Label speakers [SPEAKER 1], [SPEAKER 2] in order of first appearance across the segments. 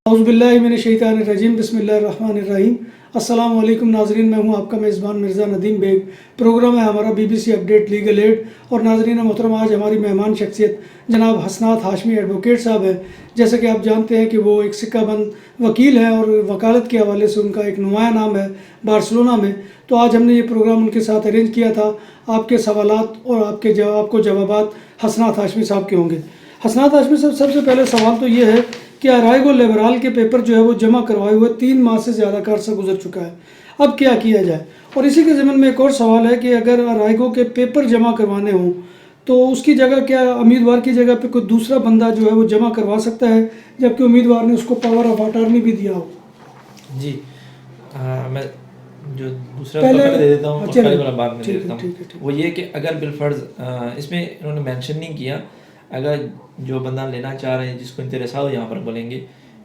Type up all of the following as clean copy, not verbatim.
[SPEAKER 1] औज़ुबिल्लाहिमिनश्शैतानिर्रजीम बिस्मिल्लाहिर्रहमानिर्रहीम। अस्सलाम वालेकुम नाज़रीन, मैं हूं आपका मेज़बान मिर्ज़ा नदीम बेग। प्रोग्राम है हमारा BBC अपडेट लीगल एड। और नाज़रीन मोहतरम, आज हमारी मेहमान शख्सियत जनाब हसनात हाशमी एडवोकेट साहब हैं। जैसे कि आप जानते हैं कि वो एक सिक्काबंद वकील हैं और वकालत के हवाले से उनका एक नुमाया नाम है बार्सिलोना में। तो आज हमने ये प्रोग्राम उनके साथ अरेंज किया था। आपके सवालात और आपको जवाबात हसनात हाशमी साहब के होंगे। हसनात हाशमी साहब, सबसे पहले सवाल तो ये है कि अराइगो लिबराल के पेपर जो है वो जमा करवाए हुए 3 माह से ज़्यादा का अर्सा गुजर चुका है। अब क्या किया जाए? और इसी के ज़मीन में एक और सवाल है कि अगर अराइगो के पेपर जमा करवाने हों तो उसकी जगह क्या उम्मीदवार की जगह पे कोई दूसरा बंदा जो है वो जमा करवा सकता है, जबकि उम्मीदवार ने उसको पावर ऑफ अटॉर्नी भी दिया हो?
[SPEAKER 2] जी। मैं जो दूसरा तो पहले दे देता हूँ और पहले वाला बाद में दे देता हूँ। वो ये कि अगर बिलफर्ज इसमें इन्होंने मेंशन नहीं किया, अगर जो बंदा लेना चाह रहे हैं, जिसको इंतरेसा हो, यहाँ पर बोलेंगे,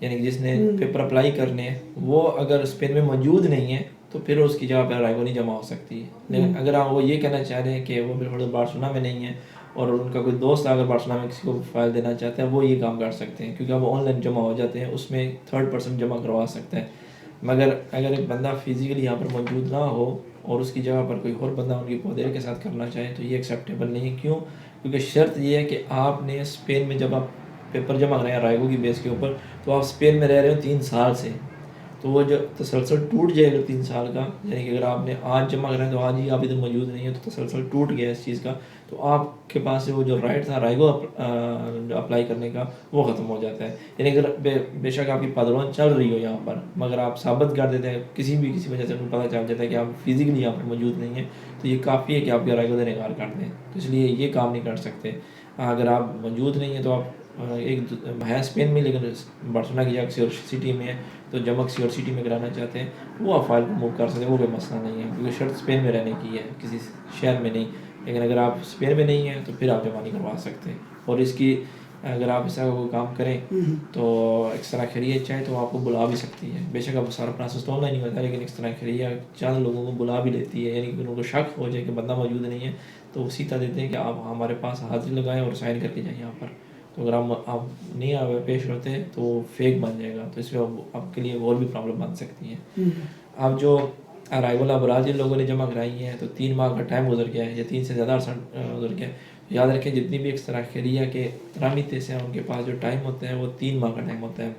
[SPEAKER 2] यानी कि जिसने पेपर अप्लाई करने हैं, वो अगर स्पेन में मौजूद नहीं है तो फिर उसकी जगह पर अराइगो नहीं जमा हो सकती है। लेकिन अगर आप वो ये कहना चाह रहे हैं कि वो बिलफर्ज बार्सिलोना में नहीं है और उनका कोई दोस्त अगर बार्सिलोना में किसी को फाइल देना चाहता है, वो ये काम कर सकते हैं, क्योंकि वो ऑनलाइन जमा हो जाते हैं, उसमें थर्ड पर्सन जमा करवा सकता है। मगर अगर एक बंदा फिजिकली यहाँ पर मौजूद ना हो और उसकी जगह पर कोई और बंदा उनकी पौधेर के साथ करना चाहे तो ये एक्सेप्टेबल नहीं है। क्यों? क्योंकि शर्त ये है कि आपने स्पेन में जब आप पेपर जमा कराएं राइगो की बेस के ऊपर, तो आप स्पेन में रह रहे हो 3 साल से, तो वो जो तसलसल टूट जाएगा 3 साल का, यानी कि अगर आपने आज जमा कराया तो आज ही आप इधर मौजूद नहीं है तो तसलसल टूट गया इस चीज़ का, तो आपके पास से वो जो राइट था राइगो अप्लाई करने का वो ख़त्म हो जाता है। यानी अगर बेशक आपकी पदरों चल रही हो यहाँ पर, मगर आप साबित कर देते हैं किसी वजह से उन्हें पता चल जाता है कि आप फिजिकली यहाँ पर मौजूद नहीं है, तो ये काफ़ी है कि आपके राइगो से इनकार कर दें। तो इसलिए ये काम नहीं कर सकते। अगर आप मौजूद नहीं है तो आप एक है स्पेन में, लेकिन बार्सिलोना की जगह किसी और सिटी में है, तो जब किसी और सिटी में कराना चाहते हैं वो आप फाइल को मूव कर सकते हैं, वो कोई मसला नहीं है, क्योंकि शर्त स्पेन में रहने की है, किसी शहर में नहीं। लेकिन अगर आप स्पेन में नहीं हैं तो फिर आप जमा नहीं करवा सकते। और इसकी अगर आप ऐसा कोई काम करें तो एक्स्ट्रा खैरियत चाहे तो आपको बुला भी सकती है। बेशक अब सारा प्रोसेस तो ऑनलाइन नहीं होता, लेकिन एक्स्ट्रा खैरियत चंद लोगों को बुला भी लेती है, यानी कि उनको शक हो जाए कि बंदा मौजूद नहीं है तो उसी तरह देते हैं कि आप हमारे पास हाजिरी लगाएं और साइन करके जाएँ यहाँ पर। तो अगर आप नहीं आए पेश होते हैं तो फेक बन जाएगा, तो इसमें आपके लिए और भी प्रॉब्लम बन सकती है। अब जो अराइवल अबराज जिन लोगों ने जमा कराई हैं तो 3 माह का टाइम गुजर गया है या 3 से ज़्यादा अर्सा गुजर गया है। याद रखें, जितनी भी इस तरह खैरिया के तरामीते से हैं उनके पास जो टाइम होता है वो 3 माह का टाइम होता है।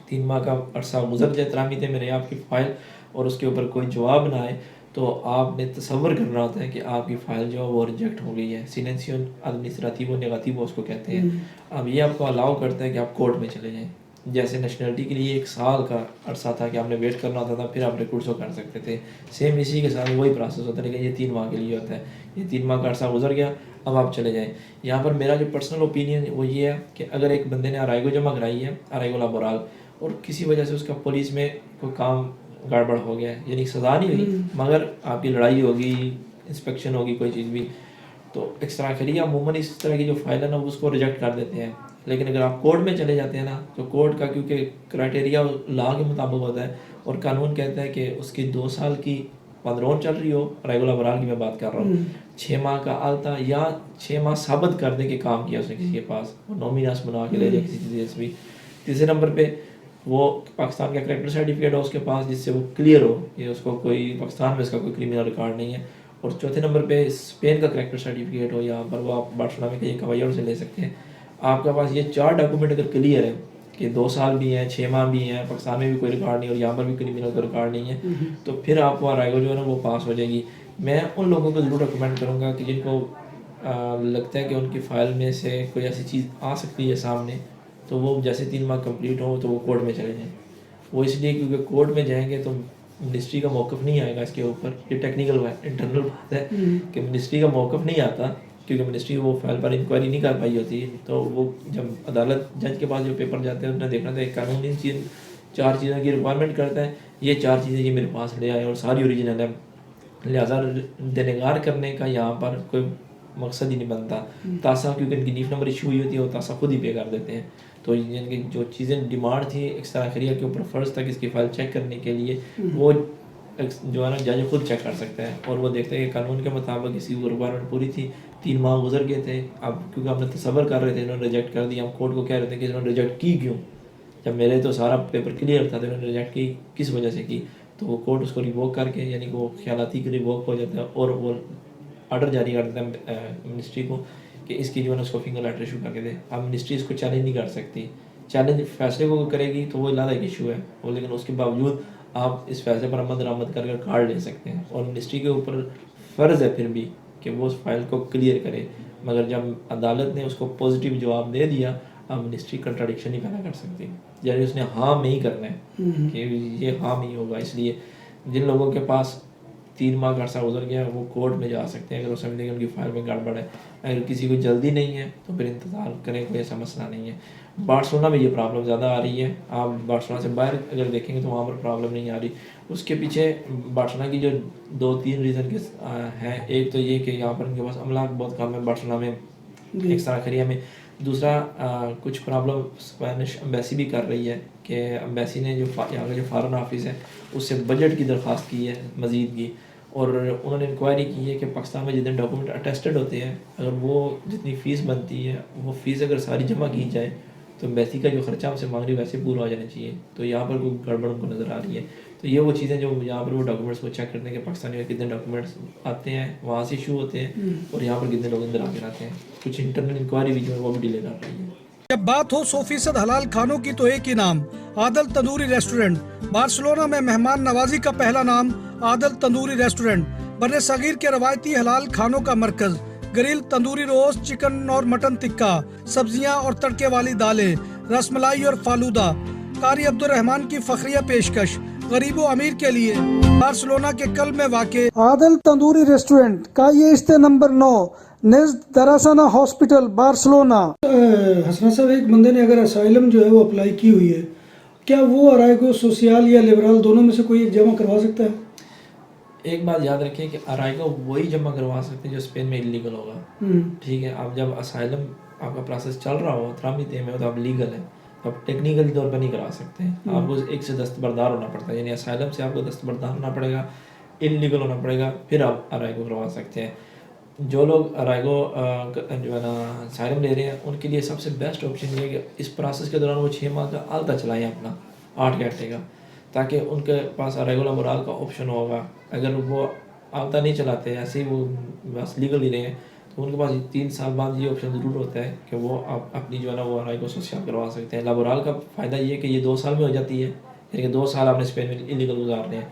[SPEAKER 2] 3 माह का अरसा गुजर जाए तरामीते में रहे आपकी फ़ाइल और उसके ऊपर कोई जवाब ना आए, तो आपने तसव्वुर करना होता है कि आपकी फ़ाइल जो है वो रिजेक्ट हो गई है। सिलेंसियो एडमिनिस्ट्रेटिवो नेगेटिवो उसको कहते हैं। अब ये आपको अलाउ करता है कि आप कोर्ट में चले जाएँ। जैसे नेशनलिटी के लिए 1 साल का अरसा था कि आपने वेट करना होता था, फिर आप रिक्रूट कर सकते थे। सेम इसी के साथ वही प्रोसेस होता है, लेकिन ये 3 माह के लिए होता है। ये 3 माह का अरसा गुजर गया, अब आप चले जाएँ। यहाँ पर मेरा जो पर्सनल ओपिनियन वो ये है कि अगर एक बंदे ने अराइगो जमा कराई है, अराइगो लाबोराल, और किसी वजह से उसका पुलिस में कोई काम गड़बड़ हो गया, यानी सज़ा नहीं हुई मगर आपकी लड़ाई होगी, इंस्पेक्शन होगी, कोई चीज़ भी, तो एक्स्ट्रा खैरिया अमूमन इस तरह की जो फाइल है ना उसको रिजेक्ट कर देते हैं। लेकिन अगर आप कोर्ट में चले जाते हैं ना, तो कोर्ट का क्योंकि क्राइटेरिया लॉ के मुताबिक होता है और कानून कहता है कि उसकी 2 साल की पंद्रों चल रही हो, रेगुलर बराल की मैं बात कर रहा हूँ, 6 माह का आलता या 6 माह साबित कर दे कि काम किया उसने किसी के पास, वो नॉमिनस बना के ले जाए किसी चीज़ भी। तीसरे नंबर पे वो पाकिस्तान का करेक्टर सर्टिफिकेट हो उसके पास, जिससे वो क्लियर हो कि उसको कोई पाकिस्तान में इसका कोई क्रिमिनल रिकॉर्ड नहीं है। और चौथे नंबर पे स्पेन का करेक्टर सर्टिफिकेट हो, यहाँ पर वो आप बार्सिलोना में कहीं कवाइयों से ले सकते हैं। आपके पास ये 4 डॉक्यूमेंट अगर क्लियर है कि 2 साल भी हैं, 6 माह भी हैं, पाकिस्तान में भी कोई रिकॉर्ड नहीं और यहाँ पर भी क्रिमिनल का रिकॉर्ड नहीं है, तो फिर आपको अराइगो जो है ना वो पास हो जाएगी। मैं उन लोगों को ज़रूर रिकमेंड करूँगा कि जिनको लगता है कि उनकी फ़ाइल में से कोई ऐसी चीज़ आ सकती है सामने, तो वो जैसे 3 माह कंप्लीट हो तो वो कोर्ट में चले जाएँ। वो इसलिए क्योंकि कोर्ट में जाएंगे तो मिनिस्ट्री का मौक़िफ़ नहीं आएगा इसके ऊपर। ये टेक्निकल इंटरनल बात है कि मिनिस्ट्री का मौक़िफ़ नहीं आता, क्योंकि मिनिस्ट्री वो फाइल पर इंक्वायरी नहीं कर पाई होती। तो वो जब अदालत जज के पास जो पेपर जाते हैं उन्हें देखना था एक कानूनी चीज़ 4 चीज़ों की रिक्वायरमेंट करता है, ये 4 चीज़ें ये मेरे पास ले आए और सारी ओरिजिनल है, लिहाजा देनेगार करने का यहाँ पर कोई मकसद ही नहीं बनता। तासा क्योंकि इनकी नीफ नंबर इशू हुई होती है वो तासा खुद ही पे कर देते हैं। तो इनकी जो चीज़ें डिमांड थी एक्स्ट्रा खैरिया के ऊपर फ़र्ज़ था कि इसकी फ़ाइल चेक करने के लिए, वो जो है ना जज खुद चेक कर सकता है और वो देखते हैं कि कानून के मुताबिक इसी को रिक्वायरमेंट पूरी थी। 3 माह गुजर गए थे, अब क्योंकि आपने तसव्वुर कर रहे थे इन्होंने रिजेक्ट कर दिया, हम कोर्ट को कह रहे थे कि इन्होंने रिजेक्ट की क्यों, जब मेरे तो सारा पेपर क्लियर था तो उन्होंने रिजेक्ट की किस वजह से की, तो वो कोर्ट उसको रिवोक करके, यानी कि वो ख्यालाती के रिवोक हो जाता है और वो ऑर्डर जारी कर देता है मिनिस्ट्री को कि इसकी जो है ना उसको फिंगर लेटर इशू करके दे। अब मिनिस्ट्री इसको चैलेंज नहीं कर सकती, चैलेंज फैसले को करेगी तो वो अलग एक इशू है वो, लेकिन उसके बावजूद आप इस फैसले पर अमल दरामद कर कार्ड ले सकते हैं और मिनिस्ट्री के ऊपर फ़र्ज़ है फिर भी कि वो उस फाइल को क्लियर करे। मगर जब अदालत ने उसको पॉजिटिव जवाब दे दिया, अब मिनिस्ट्री कंट्राडिक्शन नहीं पैदा कर सकती, यानी उसने हाँ में ही करना है कि ये हाँ में ही होगा। इसलिए जिन लोगों के पास 3 माह का अर्सा गुजर गया वो कोर्ट में जा सकते हैं अगर वो समझते हैं कि उनकी फाइल में गड़बड़ है। अगर किसी को जल्दी नहीं है तो फिर इंतज़ार करें, कोई ऐसा मसला नहीं है। बार्सिलोना में ये प्रॉब्लम ज़्यादा आ रही है, आप बार्सिलोना से बाहर अगर देखेंगे तो वहाँ पर प्रॉब्लम नहीं आ रही। उसके पीछे बार्सिलोना की जो 2-3 रीज़न के हैं, एक तो ये कि यहाँ पर उनके पास अमला बहुत कम है बार्सिलोना में, एक सराखरिया में। दूसरा कुछ प्रॉब्लम स्पेनिश एम्बेसी भी कर रही है कि एम्बेसी ने जो यहाँ का जो फॉरेन ऑफिस है उससे बजट की दरख्वास्त की है मज़ीद की, और उन्होंने इंक्वायरी की है कि पाकिस्तान में जितने डॉक्यूमेंट अटेस्टेड होते हैं अगर वो जितनी फ़ीस बनती है वो फ़ीस अगर सारी जमा की जाए तो एम्बेसी का जो खर्चा हमसे मांग रही है वैसे पूरा हो जाना चाहिए। तो यहाँ पर कोई गड़बड़ उनको नज़र आ रही है। तो ये वो चीज़ें जो यहाँ पर वो डॉक्यूमेंट्स को चेक करते हैं कि पाकिस्तानी में कितने डॉक्यूमेंट्स आते हैं वहाँ से इशू होते हैं और यहाँ पर कितने लोग अंदर आके आते हैं। कुछ इंटरनल इंक्वायरी भी जो है वो भी डिले कर रही है।
[SPEAKER 1] जब बात हो 100% हलाल खानों की तो एक ही नाम, आदल तंदूरी रेस्टोरेंट। बार्सिलोना में मेहमान नवाजी का पहला नाम आदल तंदूरी रेस्टोरेंट, बर्रे सगीर के रवायती हलाल खानों का मरकज। ग्रिल, तंदूरी रोस्ट, चिकन और मटन टिक्का, सब्जियां और तड़के वाली दालें, रसमलाई और फालूदा। कारी अब्दुर्रहमान की फखरिया पेशकश गरीबो अमीर के लिए। बार्सिलोना के कल्ब में वाक़े आदल तंदूरी रेस्टोरेंट का ये इस्ते नंबर 9 निज़्द दरासना हॉस्पिटल बार्सिलोना। हसना साहब, एक बंदे ने अगर असाइलम जो है वो अप्लाई की हुई है, क्या वो अराइगो सोशल या लिबरल दोनों में से कोई एक जमा करवा सकता है?
[SPEAKER 2] एक बात याद रखें कि अराइगो वही जमा करवा सकते हैं जो स्पेन में इलीगल होगा। ठीक है, अब जब असाइलम आपका प्रोसेस चल रहा हो, त्रामिते में हो, तो आप लीगल है, तो आप टेक्निकल तौर पर नहीं करा सकते हैं। आपको एक से दस्तबरदार होना पड़ता है, यानी असाइलम से आपको दस्तबरदार होना पड़ेगा, इलीगल होना पड़ेगा, फिर आप अराइगो करवा सकते हैं। जो लोग अराइगो जो है ना असाइलम ले रहे हैं उनके लिए सबसे बेस्ट ऑप्शन ये है कि इस प्रोसेस के दौरान वो 6 माह का आलता चलाएँ अपना 8 घंटे का, ताकि उनके पास अराइगो लाबोरल का ऑप्शन होगा। अगर वो आलता नहीं चलाते ऐसे ही वो बस लीगल ही रहे हैं तो उनके पास 3 साल बाद ये ऑप्शन ज़रूर होता है कि वो आप अपनी जो है ना वो अराइगो सोशल करवा सकते हैं। लाबोरल का फ़ायदा ये है कि ये 2 साल में हो जाती है, यानी कि 2 साल आपने स्पेन में इलीगल गुजार रहे हैं।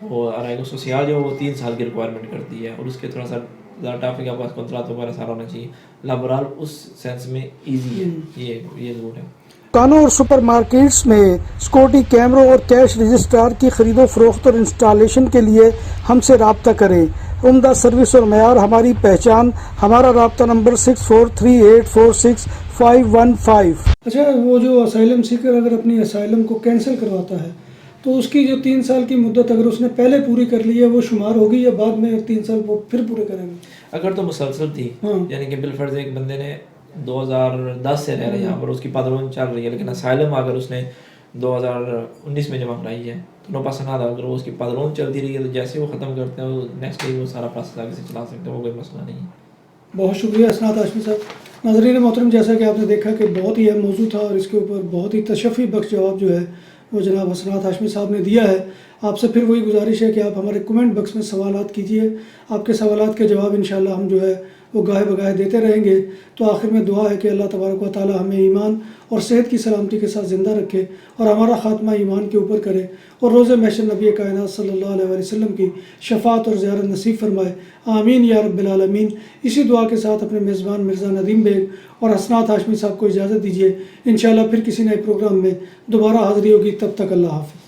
[SPEAKER 2] वो अराइगो सोशल जो वो 3 साल की रिक्वायरमेंट करती है और उसके थोड़ा सा ज़्यादा टाफिक आपके पास कॉन्ट्रैक्ट वगैरह सारा होना चाहिए। लाबोरल उस सेंस में ईजी है, ये ज़रूर है।
[SPEAKER 1] दुकानों और सुपरमार्केट्स में सिक्योरिटी कैमरों और कैश रजिस्ट्रार की खरीदो फरोख्त और इंस्टॉलेशन के लिए हमसे रब्ता करें। उम्दा सर्विस और मयार हमारी पहचान। हमारा रब्ता नंबर 643846 515। अच्छा, वो जो असाइलम सीकर अगर अपनी असाइलम को कैंसिल करवाता है तो उसकी जो 3 साल की मुद्दत अगर उसने पहले पूरी कर ली है वो शुमार होगी या बाद में 3 साल वो फिर पूरे करेंगे?
[SPEAKER 2] अगर तो मुसलसल थी, यानी कि बिलफर्ज एक बंदे ने 2010 से रह रहे हैं यहाँ पर, उसकी पादरों चल रही है, लेकिन असाइलम अगर उसने 2019 में जमा कराई है तो नो पसंद आता, अगर वो उसकी पादरों चलती रही है तो जैसे वो ख़त्म करते हैं वो नेक्स्ट डे वो सारा प्रोसेस आगे से चला सकते हैं, वो कोई मसला नहीं है। बहुत शुक्रिया हसनात हाशमी साहब। नाज़रीन मोहतरम, जैसा कि आपने देखा कि बहुत ही अहम मौजू था और इसके ऊपर बहुत ही तशफ़ी बख्श जवाब जो है वो जनाब हसनात हाशमी साहब ने दिया है। आपसे फिर वही गुजारिश है कि आप हमारे कमेंट बॉक्स में सवालात कीजिए, आपके सवालात के जवाब इंशाअल्लाह हम जो है वो गाहे बगाहे देते रहेंगे। तो आखिर में दुआ है कि अल्लाह तबारक व तआला हमें ईमान और सेहत की सलामती के साथ ज़िंदा रखे और हमारा ख़ात्मा ईमान के ऊपर करे और रोज़े महशर नबी कायनात सल्लल्लाहु अलैहि वसल्लम की शफ़ाअत और ज़ियारत नसीब फरमाए। आमीन या रब्बिल आलमीन। इसी दुआ के साथ अपने मेज़बान मिर्ज़ा नदीम बेग और हसनात हाशमी साहब को इजाज़त दीजिए। इंशाअल्लाह फिर किसी नए प्रोग्राम में दोबारा हाज़िरी होगी, तब तक अल्लाह हाफ़िज़।